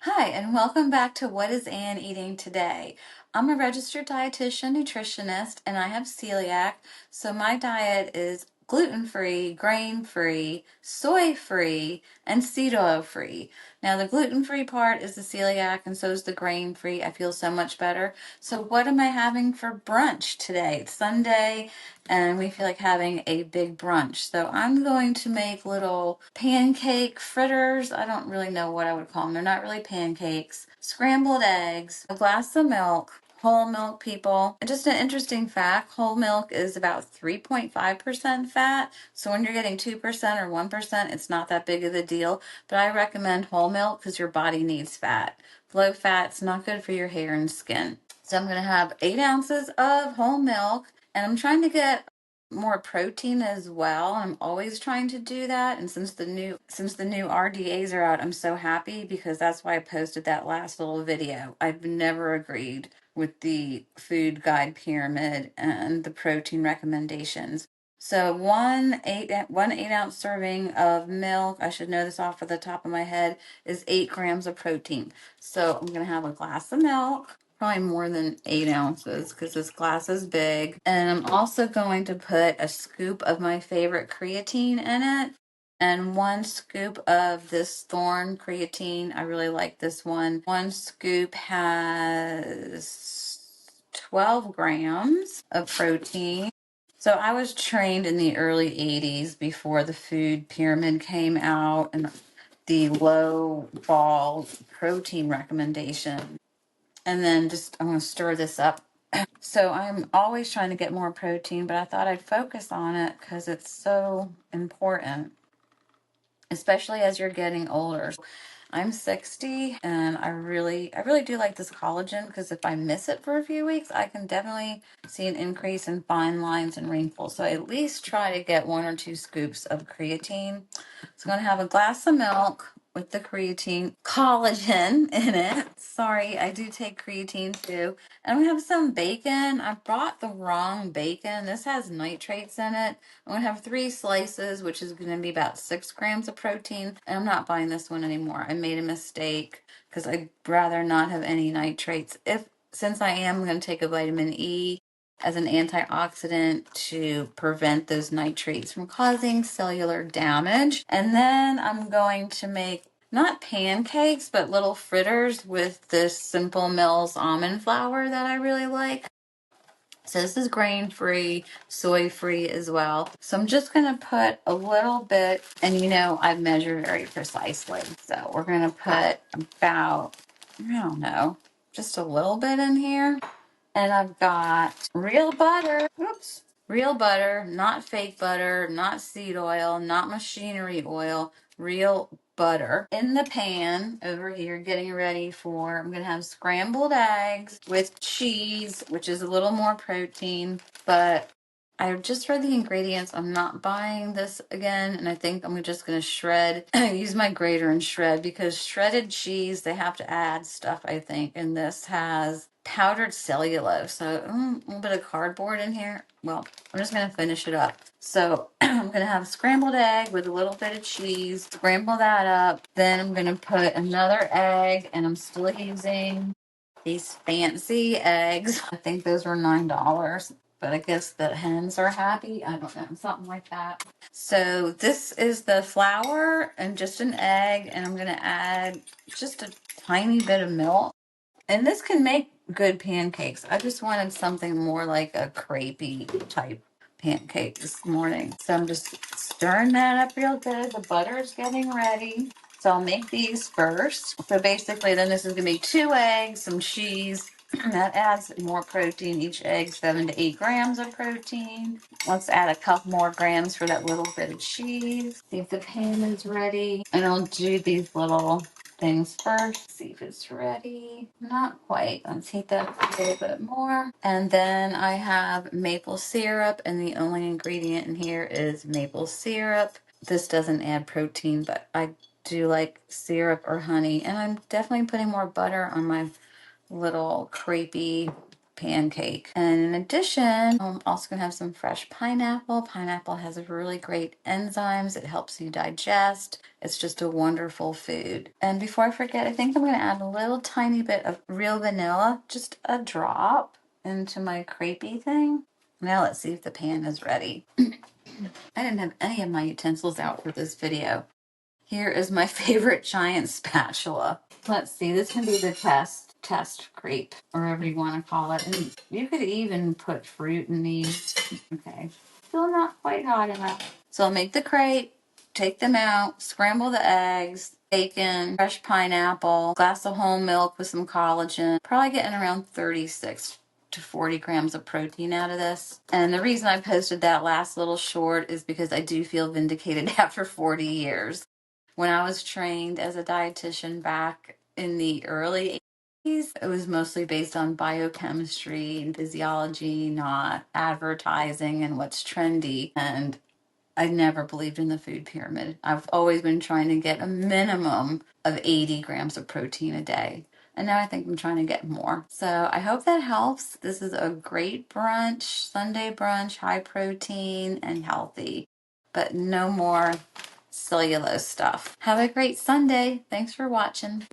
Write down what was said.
Hi, and welcome back to What is Ann Eating Today? I'm a registered dietitian nutritionist and I have celiac, so my diet is gluten-free, grain-free, soy-free, and seed oil-free. Now, the gluten-free part is the celiac, and so is the grain-free. I feel so much better. So, what am I having for brunch today? It's Sunday, and we feel like having a big brunch. So I'm going to make little pancake fritters. I don't really know what I would call them. They're not really pancakes. Scrambled eggs, a glass of milk, whole milk, people. And just an interesting fact, whole milk is about 3.5% fat. So when you're getting 2% or 1%, it's not that big of a deal. But I recommend whole milk because your body needs fat. Low fat's not good for your hair and skin. So I'm going to have 8 ounces of whole milk, and I'm trying to get more protein as well. I'm always trying to do that. And since the new RDAs are out, I'm so happy because that's why I posted that last little video. I've never agreed with the food guide pyramid and the protein recommendations. So one 8-ounce serving of milk, I should know this off the top of my head, is 8 grams of protein. So I'm gonna have a glass of milk, probably more than 8 ounces because this glass is big. And I'm also going to put a scoop of my favorite creatine in it and 1 scoop of this Thorn creatine. I really like this one. 1 scoop has 12 grams of protein. So I was trained in the early 80s before the food pyramid came out and the low ball protein recommendation. And then I'm going to stir this up. So I'm always trying to get more protein, but I thought I'd focus on it because it's so important, especially as you're getting older. I'm 60 and I really do like this collagen because if I miss it for a few weeks, I can definitely see an increase in fine lines and wrinkles. So I at least try to get 1 or 2 scoops of creatine. So I'm going to have a glass of milk with the creatine collagen in it. Sorry, I do take creatine too. And I'm going to have some bacon. I bought the wrong bacon. This has nitrates in it. I'm going to have 3 slices, which is going to be about 6 grams of protein. And I'm not buying this one anymore. I made a mistake because I'd rather not have any nitrates. Since I am going to take a vitamin E as an antioxidant to prevent those nitrates from causing cellular damage. And then I'm going to make not pancakes, but little fritters with this Simple Mills almond flour that I really like. So this is grain-free, soy-free as well. So I'm just going to put a little bit, and I've measured very precisely. So we're going to put about, I don't know, just a little bit in here. And I've got real butter. Oops. Real butter, not fake butter, not seed oil, not machinery oil, real butter in the pan over here getting ready for, I'm going to have scrambled eggs with cheese, which is a little more protein, but I just read the ingredients. I'm not buying this again, and I think I'm just going to shred, use my grater and shred because shredded cheese, they have to add stuff, I think, and this has powdered cellulose, so a little bit of cardboard in here. Well, I'm just going to finish it up. So I'm going to have a scrambled egg with a little bit of cheese, scramble that up. Then I'm going to put another egg, and I'm still using these fancy eggs. I think those were $9, but I guess the hens are happy. I don't know, something like that. So this is the flour and just an egg, and I'm going to add just a tiny bit of milk. And this can make good pancakes. I just wanted something more like a crepey type pancake this morning. So I'm just stirring that up real good. The butter is getting ready. So I'll make these first. So basically then this is going to be 2 eggs, some cheese. That adds more protein. Each egg, 7 to 8 grams of protein. Let's add a couple more grams for that little bit of cheese. See if the pan is ready. And I'll do these little things first. See if it's ready. Not quite. Let's heat that up a little bit more. And then I have maple syrup, and the only ingredient in here is maple syrup. This doesn't add protein, but I do like syrup or honey. And I'm definitely putting more butter on my little crepey pancake. And in addition, I'm also gonna have some fresh pineapple. Pineapple has really great enzymes. It helps you digest. It's just a wonderful food. And before I forget, I think I'm gonna add a little tiny bit of real vanilla, just a drop, into my crepey thing. Now let's see if the pan is ready. I didn't have any of my utensils out for this video. Here is my favorite giant spatula. Let's see, this can be the test crepe, or whatever you want to call it. And you could even put fruit in these. Okay, still not quite hot enough. So I'll make the crepe, take them out, scramble the eggs, bacon, fresh pineapple, glass of whole milk with some collagen. Probably getting around 36 to 40 grams of protein out of this. And the reason I posted that last little short is because I do feel vindicated after 40 years. When I was trained as a dietitian back in the early 80s, it was mostly based on biochemistry and physiology, not advertising and what's trendy. And I never believed in the food pyramid. I've always been trying to get a minimum of 80 grams of protein a day. And now I think I'm trying to get more. So I hope that helps. This is a great brunch, Sunday brunch, high protein and healthy, but no more cellulose stuff. Have a great Sunday. Thanks for watching.